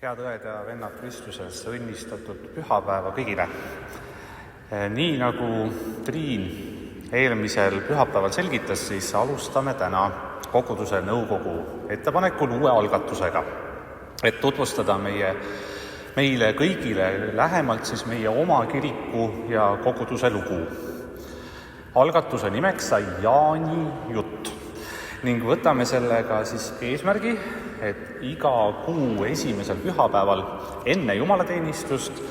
Head õed ja vennad Kristuses, õnnistatud pühapäeva kõigile. Nii nagu Triin eelmisel pühapäeval selgitas, siis alustame täna koguduse nõukogu ettepanekul uue algatusega, et tutvustada meile kõigile lähemalt siis meie oma kiriku ja koguduse lugu. Algatuse nimeks sai Jaani jutt ning võtame sellega siis eesmärgi, et iga kuu esimesel pühapäeval enne jumalateenistust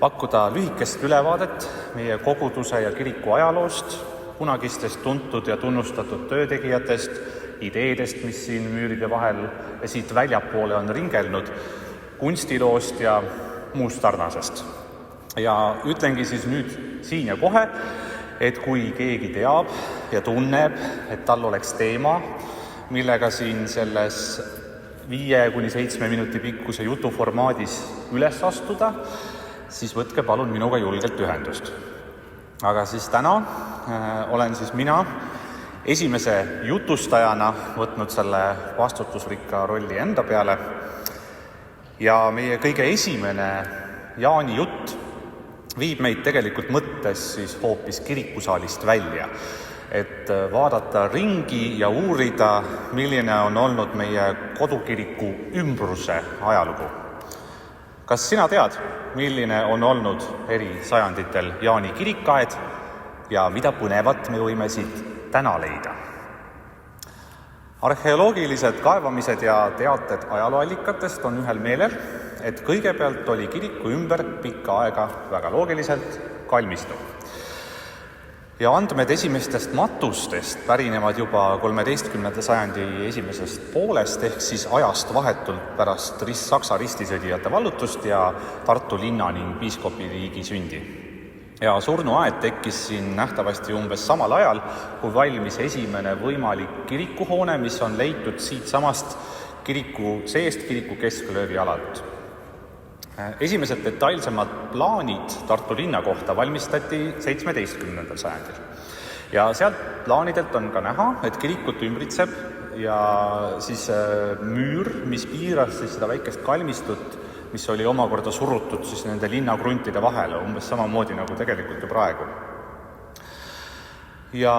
pakkuda lühikest ülevaadet meie koguduse ja kiriku ajaloost, kunagistest tuntud ja tunnustatud töötegijatest, ideedest, mis siin müüride vahel ja siit väljapoole on ringelnud, kunstiloost ja muust sarnasest. Ja ütlengi siis nüüd siin ja kohe, et kui keegi teab ja tunneb, et tal oleks teema, millega siin selles 5-7 minuti pikkuse jutuformaadis üles astuda, siis võtke palun minuga julgelt ühendust. Aga siis täna olen siis mina esimese jutustajana võtnud selle vastutusrikka rolli enda peale ja meie kõige esimene Jaani jutt viib meid tegelikult mõttes siis hoopis kirikusaalist välja, et vaadata ringi ja uurida, milline on olnud meie kodukiriku ümbruse ajalugu. Kas sina tead, milline on olnud eri sajanditel Jaani kirikaed ja mida põnevat me võime siit täna leida? Arheoloogilised kaevamised ja teated ajalooallikatest on ühel meelel, et kõigepealt oli kiriku ümber pikka aega väga loogiliselt kalmistu. Ja andmed esimestest matustest pärinevad juba 13. sajandi esimesest poolest ehk siis ajast vahetult pärast Saksa ristisõdijate vallutust ja Tartu linna ning piiskopiriigi sündi. Ja surnuaed tekkis siin nähtavasti umbes samal ajal, kui valmis esimene võimalik kirikuhoone, mis on leitud siit samast kiriku seest kiriku kesklöövi alalt. Esimesed detailsemad plaanid Tartu linna kohta valmistati 17. sajandil. Ja sealt plaanidelt on ka näha, et kirikut ümbritseb ja siis müür, mis piiras siis seda väikest kalmistut, mis oli omakorda surutud siis nende linnakruntide vahele, umbes samamoodi nagu tegelikult ju praegu. Ja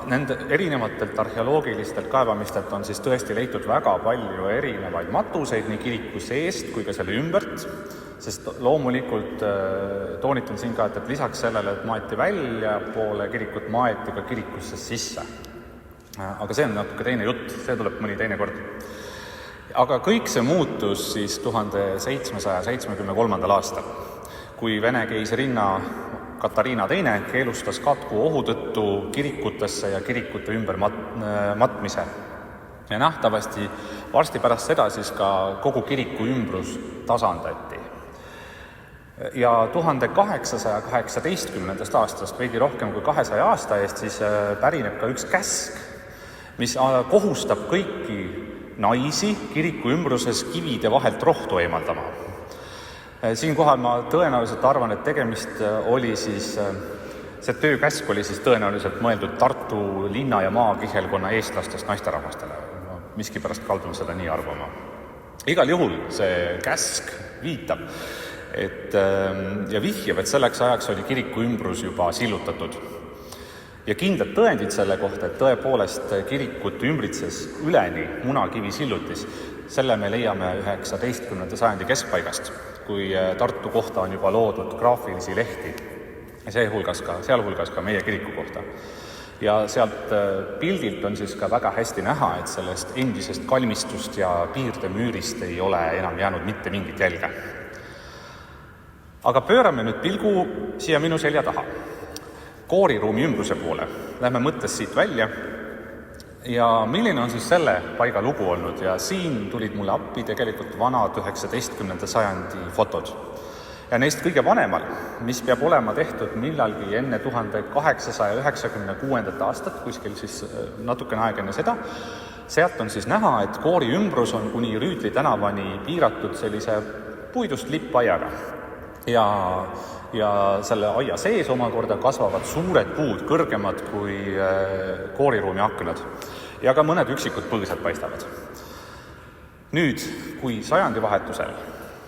nende erinevatelt arheoloogilistelt kaevamistelt on siis tõesti leitud väga palju erinevaid matuseid nii kiriku seest kui ka selle ümbert, sest loomulikult toonitan siin ka, et lisaks sellele, et maeti välja poole kirikut, maeti ka kirikusse sisse. Aga see on natuke teine jutt, see tuleb mõni teine kord. Aga kõik see muutus siis 1773. aastal, kui Vene keisrinna Katariina II keelustas katku ohu tõttu kirikutesse ja kirikute ümber matmise. Ja nähtavasti varsti pärast seda siis ka kogu kiriku ümbrus tasandati. Ja 1818. aastast, veidi rohkem kui 200 aasta eest, siis pärineb ka üks käsk, mis kohustab kõiki naisi kiriku ümbruses kivide vahelt rohtu eemaldama. Siinkohal ma tõenäoliselt arvan, et tegemist oli siis, see töökäsk oli siis tõenäoliselt mõeldud Tartu linna ja maakihelkonna eestlastest naisterahvastele. Miskipärast kaldun seda nii arvama. Igal juhul see käsk viitab ja vihjab, et selleks ajaks oli kiriku ümbrus juba sillutatud. Ja kindlad tõendid selle kohta, et tõepoolest kirikut ümbritses üleni munakivi sillutis, selle me leiame 19. sajandi keskpaigast, kui Tartu kohta on juba loodud graafilisi lehti, sealhulgas ka meie kiriku kohta. Ja sealt pildilt on siis ka väga hästi näha, et sellest endisest kalmistust ja piirdemüürist ei ole enam jäänud mitte mingit jälge. Aga pöörame nüüd pilgu siia minu selja taha. Kooriruumi ümbruse poole. Lähme mõttes siit välja. Ja milline on siis selle paiga lugu olnud? Ja siin tulid mulle appi tegelikult vanad 19. sajandi fotod. Ja neist kõige vanemal, mis peab olema tehtud millalgi enne 1896. aastat, kuskil siis natukene aeg enne seda, sealt on siis näha, et koori ümbrus on kuni Rüütli tänavani piiratud sellise puidust lippaiaga. Ja selle aia sees omakorda kasvavad suured puud, kõrgemad kui kooriruumi aknad. Ja ka mõned üksikud põõsad paistavad. Nüüd, kui sajandivahetusel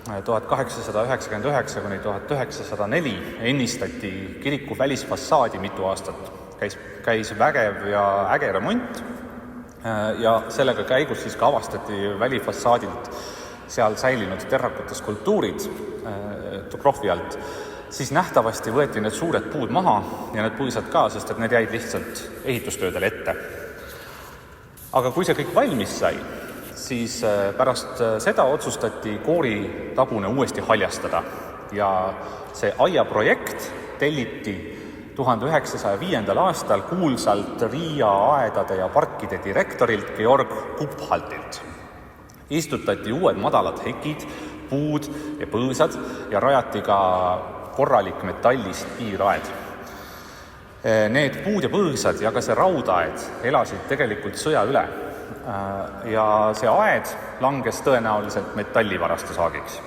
1899–1904 ennistati kiriku välisfassaadi mitu aastat. Käis vägev ja äge remont ja sellega käigus siis ka avastati välifassaadilt seal säilinud terrakotaskulptuurid krohvi alt. Siis nähtavasti võeti need suured puud maha ja need põõsad ka, sest et need jäid lihtsalt ehitustöödele ette. Aga kui see kõik valmis sai, siis pärast seda otsustati koori tagune uuesti haljastada ja see aiaprojekt telliti 1905. aastal kuulsalt Riia aedade ja parkide direktorilt Georg Kuphaltilt. Istutati uued madalad hekid, puud ja põõsad ja rajati ka korralik metallist piiraed. Need puud ja põõsad ja ka see raudaed elasid tegelikult sõja üle ja see aed langes tõenäoliselt metallivaraste saagiks.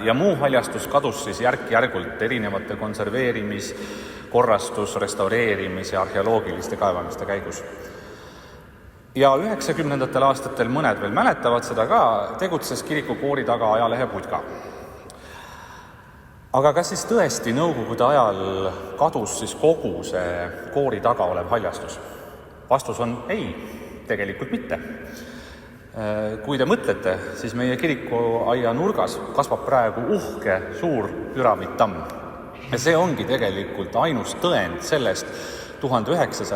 Ja muu haljastus kadus siis järk-järgult erinevate konserveerimis, korrastus, restaureerimis ja arheoloogiliste kaevamiste käigus. Ja 90. aastatel mõned veel mäletavad seda ka, tegutses kiriku koori taga ajalehe Putka. Aga kas siis tõesti nõukogude ajal kadus siis kogu see koori taga olev haljastus? Vastus on ei, tegelikult mitte. Kui te mõtlete, siis meie kirikuaia nurgas kasvab praegu uhke suur püramiidtamm. Ja see ongi tegelikult ainus tõend sellest 1905.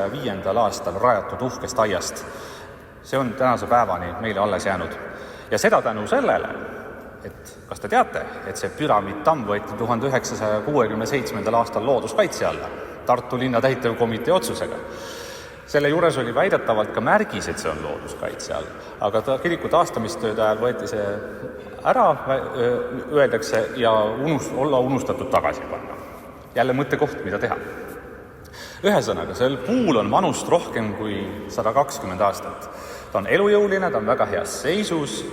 aastal rajatud uhkest aiast. See on tänase päevani meile alles jäänud. Ja seda tänu sellele, et kas te teate, et see püramiidtamm võeti 1967. aastal looduskaitse alla Tartu linna täitevkomitee otsusega. Selle juures oli väidetavalt ka märgis, et see on looduskaitse all, aga kiriku taastamistööde ajal võeti see ära, öeldakse, ja olla unustatud tagasi panna. Jälle mõttekoht, mida teha. Ühesõnaga, sel puul on vanust rohkem kui 120 aastat. Ta on elujõuline, ta on väga heas seisus,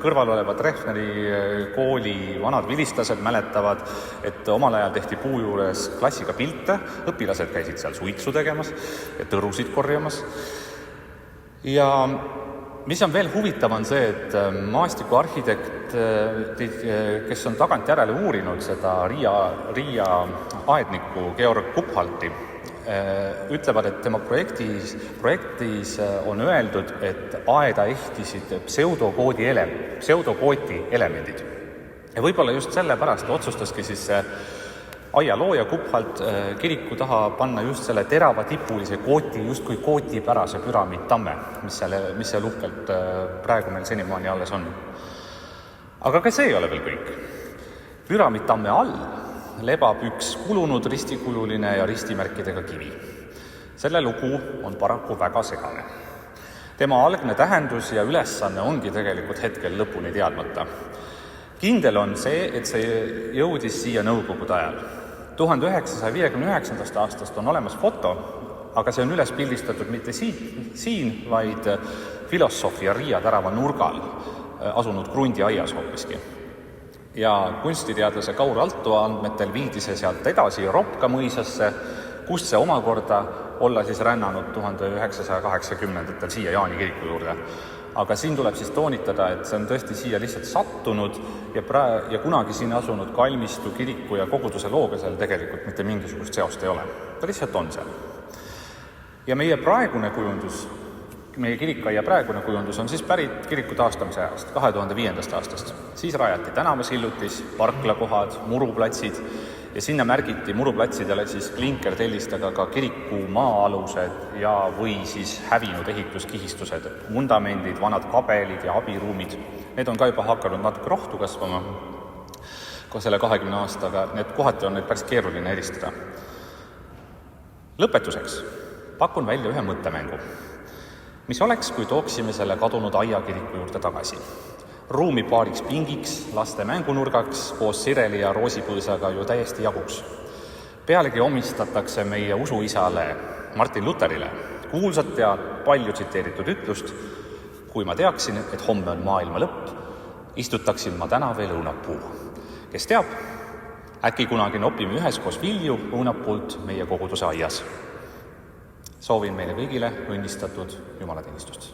kõrval olevad Treffneri kooli vanad vilistlased mäletavad, et omal ajal tehti puu juures klassiga pilte, õpilased käisid seal suitsu tegemas ja tõrusid korjamas. Ja mis on veel huvitav on see, et maastikuarhitekt, kes on tagantjärele uurinud seda Riia aedniku Georg Kuphalti, ütlevad, et tema projektis on öeldud, et aeda ehtisid pseudokooti elemendid. Ja võib-olla just sellepärast otsustaski siis aia looja Kuphalt kiriku taha panna just selle terava tipulise kooti, justkui kootipärase püramiidtamme, mis seal uhkelt praegu meil senimaani alles on. Aga ka see ei ole veel kõik. Püramiidtamme all lebab üks kulunud ristikujuline ja ristimärkidega kivi. Selle lugu on paraku väga segane. Tema algne tähendus ja ülesanne ongi tegelikult hetkel lõpuni teadmata. Kindel on see, et see jõudis siia nõukogude ajal. 1959. aastast on olemas foto, aga see on üles pildistatud mitte siin, vaid Filosofia Riia tänava nurgal asunud krundiaias hoopiski. Ja kunstiteadlase Kaur Altua andmetel viidi see sealt edasi Ropka mõisasse, kust see omakorda olla siis rännanud 1980. siia Jaani kiriku juurde. Aga siin tuleb siis toonitada, et see on tõesti siia lihtsalt sattunud ja kunagi siin asunud kalmistu, kiriku ja koguduse looga seal tegelikult mitte mingisugust seost ei ole. Ta lihtsalt on seal. Ja meie kirikaia praegune kujundus on siis pärit kiriku taastamise ajast, 2005. aastast. Siis rajati tänavasillutis, parklakohad, muruplatsid ja sinna märgiti muruplatsidele siis klinkertellistega ka kiriku maa-alused ja või siis hävinud ehituskihistused, vundamendid, vanad kabelid ja abiruumid. Need on ka juba hakanud natuke rohtu kasvama selle 20 aastaga, need kohati on neid päris keeruline eristada. Lõpetuseks pakun välja ühe mõttemängu. Mis oleks, kui tooksime selle kadunud aiakiriku juurde tagasi? Ruumi paariks pingiks, laste mängunurgaks, koos sireli ja roosipõõsaga ju täiesti jaguks. Pealegi omistatakse meie usuisale Martin Lutherile kuulsat ja palju tsiteeritud ütlust: kui ma teaksin, et homme on maailma lõpp, istutaksin ma täna veel õunapuu. Kes teab, äkki kunagi nopime üheskoos vilju õunapuult meie koguduse aias. Soovin meile kõigile õnnistatud jumalateenistust.